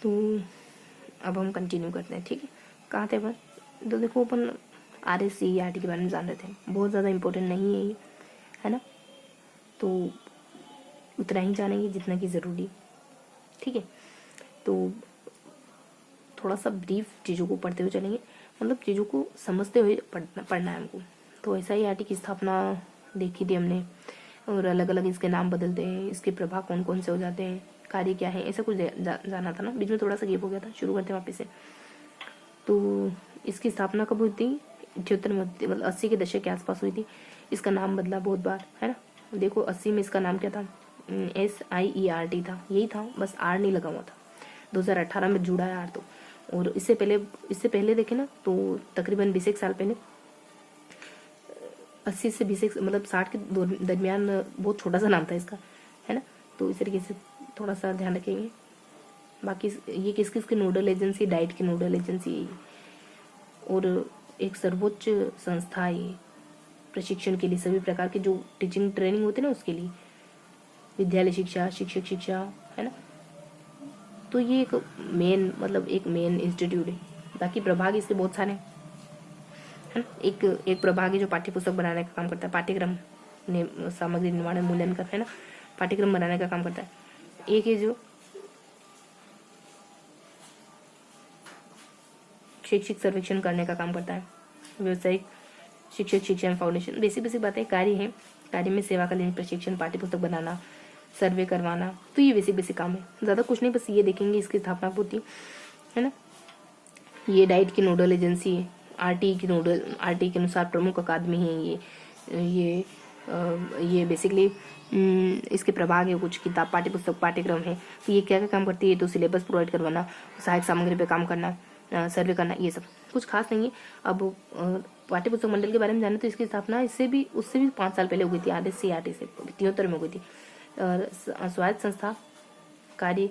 तो अब हम कंटिन्यू करते हैं, ठीक है। कहाँ थे अपन? तो देखो अपन RSCERT के बारे में जान रहे थे, बहुत ज़्यादा इम्पोर्टेंट नहीं है ये, है ना, तो उतना ही जानेंगे जितना कि ज़रूरी, ठीक है। तो थोड़ा सा ब्रीफ चीज़ों को पढ़ते हुए चलेंगे, मतलब चीज़ों को समझते हुए पढ़ना है हमको। तो SIERT की स्थापना देखी थी हमने, और अलग अलग इसके नाम बदलते हैं, इसके प्रभाव कौन कौन से हो जाते हैं, कार्य क्या है, ऐसा कुछ जाना था ना। बीच में थोड़ा सा गैप हो गया था, शुरू करते हैं वापस से। तो इसकी स्थापना कब हुई थी? 78 में, मतलब 80 के दशक के आसपास हुई थी। इसका नाम बदला बहुत बार, है ना। देखो 80 में इसका नाम क्या था? SIERT था, यही था, बस R नहीं लगा हुआ था। 2018 में जुड़ा है R तो। और इससे पहले देखें ना, तो तकरीबन 20 साल पहले 80 से 20 मतलब 60 के दरमियान बहुत छोटा सा नाम था इसका, है ना। तो इस तरीके से थोड़ा सा ध्यान रखेंगे। बाकी ये किसकी नोडल एजेंसी? डाइट की नोडल एजेंसी है ये, और एक सर्वोच्च संस्था है ये प्रशिक्षण के लिए, सभी प्रकार के जो टीचिंग ट्रेनिंग होते हैं ना उसके लिए, विद्यालय शिक्षा, शिक्षक शिक्षा, है ना। तो ये एक मेन इंस्टीट्यूट है। बाकी प्रभाग इसके बहुत सारे हैं, है ना। एक प्रभाग है जो पाठ्य पुस्तक बनाने का काम करता है, पाठ्यक्रम सामग्री निर्माण मूल्यांकन, है ना, पाठ्यक्रम बनाने का काम करता है। एक है जो शैक्षिक सर्वेक्षण करने का काम करता है, व्यावसायिक शिक्षक शिक्षण फाउंडेशन। बेसिक बातें कार्य है, कार्य में सेवाकालीन प्रशिक्षण, पाठ्य पुस्तक बनाना, सर्वे करवाना, तो ये बेसिक काम है, ज़्यादा कुछ नहीं। बस ये देखेंगे इसकी स्थापना होती है ना। ये डाइट की नोडल एजेंसी है, RT के अनुसार प्रमुख अकादमी है ये बेसिकली इसके प्रभाग है, कुछ किताब, पाठ्य पुस्तक, पाठ्यक्रम है। तो ये क्या क्या काम करती है? तो सिलेबस प्रोवाइड करवाना, सहायक सामग्री पे काम करना, सर्वे करना, ये सब कुछ खास नहीं है। अब पाठ्य पुस्तक मंडल के बारे में जाने तो इसकी स्थापना उससे भी 5 साल पहले हुई थी, RSCERT से 73 में हुई थी। स्वायत्त संस्था कार्य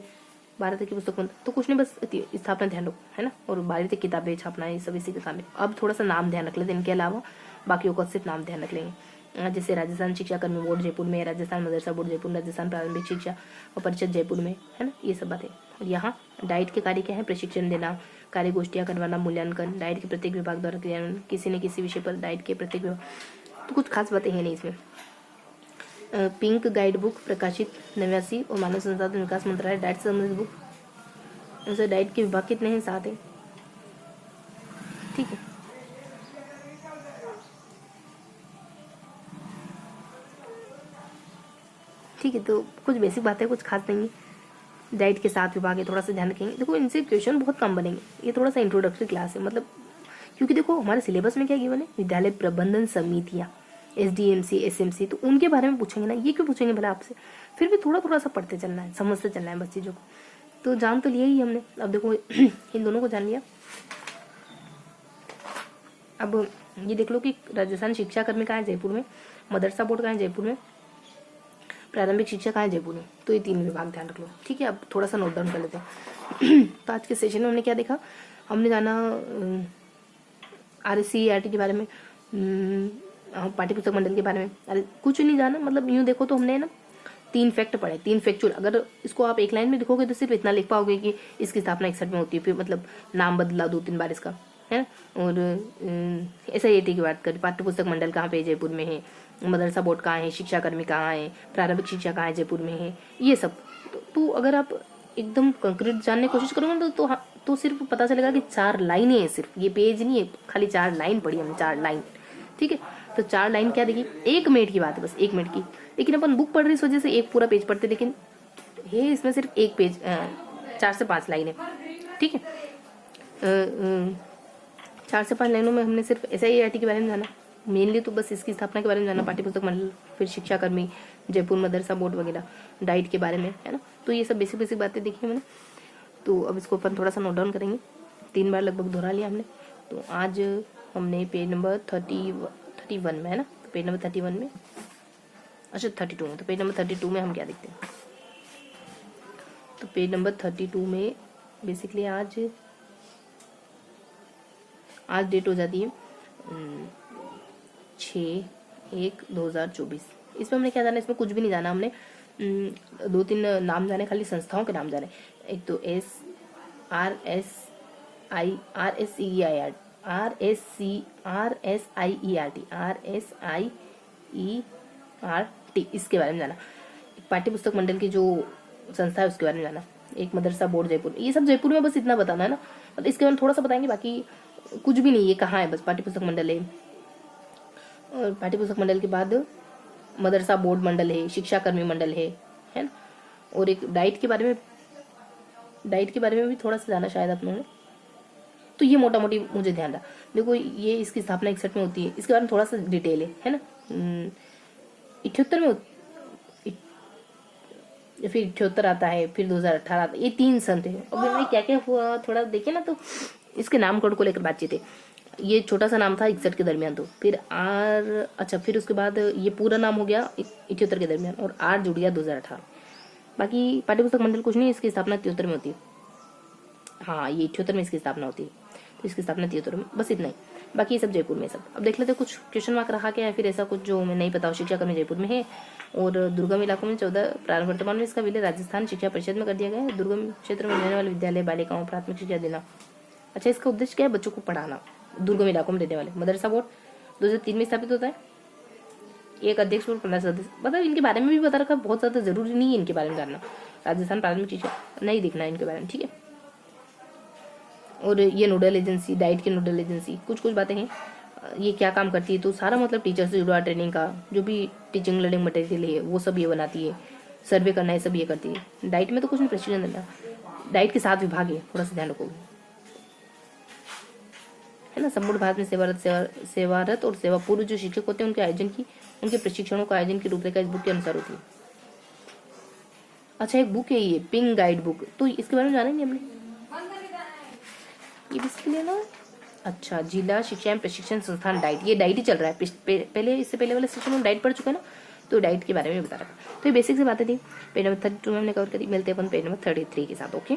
12 तक की पुस्तक मंडल, तो कुछ नहीं, बस स्थापना ध्यान रखो, है ना। और 12 तक किताबें छापना, ये सब इसी के सामने। अब थोड़ा सा नाम ध्यान रख लेते हैं, इनके अलावा बाकियों का सिर्फ नाम ध्यान रख लेंगे। जैसे राजस्थान शिक्षा कर्मी बोर्ड जयपुर में, राजस्थान मदरसा बोर्ड जयपुर, राजस्थान प्रारंभिक शिक्षा और परिषद जयपुर में, है ना, ये सब बातें। और यहाँ डाइट के कार्य क्या है? प्रशिक्षण देना, कार्य गोष्ठियाँ करवाना, मूल्यांकन, डाइट के प्रत्येक विभाग द्वारा क्रियान्वयन, किसी न किसी विषय पर डाइट के प्रत्येक विभाग, तो कुछ खास बातें हैं नहीं इसमें। पिंक गाइड बुक प्रकाशित 89 और मानव संसाधन विकास मंत्रालय डाइट से संबंधित बुक। जैसे डाइट के विभाग कितने हैं? 7 हैं, ठीक है। ठीक है, तो कुछ बेसिक बातें, कुछ खास नहीं है। डाइट के 7 विभाग है, थोड़ा सा ध्यान रखेंगे। देखो इनसे क्वेश्चन बहुत कम बनेंगे, ये थोड़ा सा इंट्रोडक्टरी क्लास है, मतलब क्योंकि देखो हमारे सिलेबस में क्या गिवन है? विद्यालय प्रबंधन समितियाँ, SDMC, SMC, तो उनके बारे में पूछेंगे ना, ये क्यों पूछेंगे भला आपसे? फिर भी थोड़ा सा पढ़ते चलना है, समझते चलना है बस चीज़ों को। तो जान तो लिया ही हमने, अब देखो इन दोनों को जान लिया। अब ये देख लो कि राजस्थान शिक्षा कर्मी कहाँ है? जयपुर में। मदरसा बोर्ड कहाँ है? जयपुर में। प्रारंभिक शिक्षा कहाँ है? जयपुर में। तो ये 3 विभाग ध्यान रख लो, ठीक है। अब थोड़ा सा नोट डाउन कर लेते हैं। तो आज के सेशन में हमने क्या देखा? हमने जाना RSCERT के बारे में, पाठ्य पुस्तक मंडल के बारे में। अरे कुछ नहीं जाना, मतलब यूँ देखो तो हमने ना 3 फैक्ट पढ़े, 3 फैक्चुअल। अगर इसको आप एक लाइन में लिखोगे तो सिर्फ इतना लिख पाओगे कि इसकी स्थापना 61 में होती है, फिर मतलब नाम बदला 2-3 बार इसका, है ना। और SIERT की बात करें, पाठ्य पुस्तक मंडल कहाँ पे? जयपुर में है। मदरसा बोर्ड कहाँ है? शिक्षा कर्मी कहाँ है? प्रारंभिक शिक्षा कहाँ है? जयपुर में है। ये सब तो अगर आप एकदम कंक्रीट जानने की कोशिश करोगे तो सिर्फ पता चलेगा कि 4 लाइनें हैं, सिर्फ ये पेज नहीं है, खाली 4 लाइन पढ़ी हमने, 4 लाइन, ठीक है। तो 4 लाइन क्या देखी? 1 मिनट की बात है, बस 1 मिनट की। लेकिन अपन बुक पढ़ रही इस वजह से एक पूरा पेज पढ़ते, लेकिन ये इसमें सिर्फ 1 पेज, 4 से 5 लाइन है, ठीक है। 4 से 5 लाइनों में हमने सिर्फ SIERT के बारे में जाना, मेनली तो बस इसकी स्थापना के बारे में जाना, पाठ्य पुस्तक मंडल, फिर शिक्षा कर्मी, जयपुर मदरसा बोर्ड वगैरह, डाइट के बारे में, है ना। तो ये सब बेसिक बातें देखी मैंने। तो अब इसको अपन थोड़ा सा नोट डाउन करेंगे, 3 बार लगभग दोहरा लिया हमने। तो आज हमने पेज नंबर 31 में, है ना, तो पेज नंबर 31 में, अच्छा 32 में, तो पेज नंबर 32 में हम क्या देखते हैं? तो पेज नंबर 32 में बेसिकली आज डेट हो जाती है 6/1/2024। इसमें हमने क्या जाना? इसमें कुछ भी नहीं जाना हमने, 2-3 नाम जाने, खाली संस्थाओं के नाम जाने। एक तो RSIERT, इसके बारे में जाना। पाठ्य पुस्तक मंडल की जो संस्था है उसके बारे में जाना। एक मदरसा बोर्ड जयपुर, ये सब जयपुर में बस इतना बताना है ना, मतलब इसके बारे में थोड़ा सा बताएंगे, बाकी कुछ भी नहीं, ये कहाँ है, बस पाठ्य पुस्तक मंडल है। और पाठ्य पुस्तक मंडल के बाद मदरसा बोर्ड मंडल है, शिक्षा कर्मी मंडल है ना। और एक डाइट के बारे में भी थोड़ा सा जाना शायद अपनों ने। तो ये मोटा मोटी मुझे ध्यान रहा। देखो ये इसकी स्थापना 61 में होती है, इसके बारे में थोड़ा सा डिटेल है ना। 78 में फिर 78 आता है, फिर 2018 आता है, ये 3 सन थे। अब भाई क्या क्या हुआ थोड़ा देखे ना, तो इसके नामकरण को लेकर बातचीत है। ये छोटा सा नाम था 61 के दरमियान, तो फिर फिर उसके बाद ये पूरा नाम हो गया 78 के दरमियान, और आर जुड़ गया 2018। बाकी पाठ्यपुस्तक मंडल कुछ नहीं, इसकी स्थापना 73 में होती है। हाँ, ये 78 में इसकी स्थापना होती है, तो इसकी स्थापना 73 में, बस इतना ही। बाकी ये सब जयपुर में सब। अब देख लेते कुछ क्वेश्चन मार्क रखा क्या है, फिर ऐसा कुछ जो हमें नहीं पता हो। शिक्षा कर्मी जयपुर में है, और दुर्गम इलाकों में 14, प्रारंभ वर्तमान में इसका विलय राजस्थान शिक्षा परिषद में कर दिया गया है। दुर्गम क्षेत्र में रहने वाले विद्यालय बालिकाओं प्राथमिक शिक्षा देना। अच्छा, इसका उद्देश्य क्या है? बच्चों को पढ़ाना। दुर्गम इलाकों में रहने वाले। मदरसा बोर्ड 2003 में स्थापित होता है। एक अध्यक्ष और 15 सदस्य। मतलब इनके बारे में भी बता रखा, बहुत ज्यादा जरूरी नहीं है इनके बारे में जानना। राजस्थान प्राथमिक शिक्षा नहीं दिखना है इनके बारे में, ठीक है। और ये नोडल एजेंसी, डाइट की नोडल एजेंसी, कुछ कुछ बातें हैं। ये क्या काम करती है, तो सारा मतलब टीचर से जुड़ा ट्रेनिंग का जो भी टीचिंग लर्निंग मटेरियल है वो सब ये बनाती है। सर्वे करना है सब ये करती है। डाइट में तो कुछ नहीं, प्रशिक्षण देना। डाइट के 7 विभाग है, थोड़ा सा ध्यान रखो, है ना। संपूर्ण भारत में सेवारत और सेवा पूर्व जो शिक्षक होते हैं उनके प्रशिक्षणों का आयोजन की रूपरेखा इस बुक के अनुसार होती है। अच्छा, एक बुक है ये पिंक गाइड बुक, तो इसके बारे में जानेंगे हमने। ये किसके लिए ना, अच्छा, जिला शिक्षा एवं प्रशिक्षण संस्थान डाइट, ये डाइट ही चल रहा है। पहले इससे पहले वाले सेक्शन में डाइट पढ़ चुके हैं ना, तो डाइट के बारे में बता रखा। तो ये बेसिक सी बातें थी। पेज नंबर 32 में हमने कवर करी। मिलते हैं अपन पेज नंबर 33 के साथ। ओके।